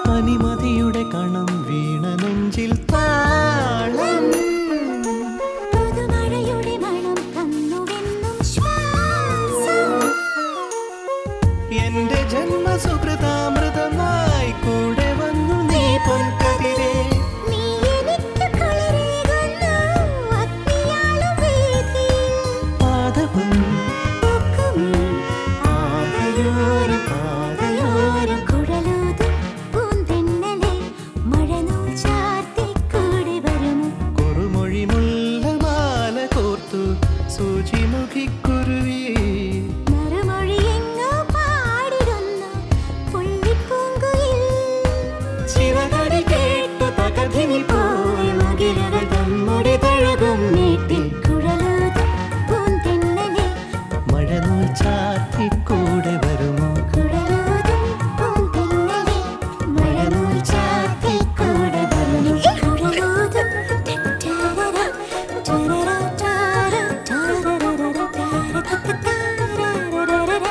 പനിമതിയുടെ കണം വീണ നെഞ്ചിൽ താളം പുതുമഴയുടെ മണം തന്നുവെന്നും ശ്വാസം എന്റെ ജന്മസുകൃതാമൃതമായി കൂടെ വന്നു നീ പൊൻകതിരേ നീ എനിക്ക് കുളിരേകുന്നു അഗ്നിയാളും വീഥിയിൽ പാദവും പൂക്കുമീ പാതയോരം പാതയോരം കുഴലൂതും പൂന്തെന്നലെ മഴനൂൽ ചാർത്തി കൂടെ വരുമോ കുറുമൊഴി മുല്ലമാല കോർത്തു സൂചിമുഖിക്കുരുവി മറുമൊഴിയെങ്ങോ പാടിടുന്നു പുള്ളിപ്പൂങ്കുയിൽ ചിറകടി കേട്ടു തകധിനി പോയി മുകിലുകൾ നമ്മുടെ തഴുകും നീട്ടിൽ കുഴലൂതും പൂന്തെന്നലെ മഴനൂൽ ചാർത്തി കൂടെ വരുമോ കുഴലൂതും പൂന്തെന്നലെ മഴനൂൽ ചാർത്തി കൂടെ വരുമോ കുഴലൂതും ടരര ടരര ടരര ടരര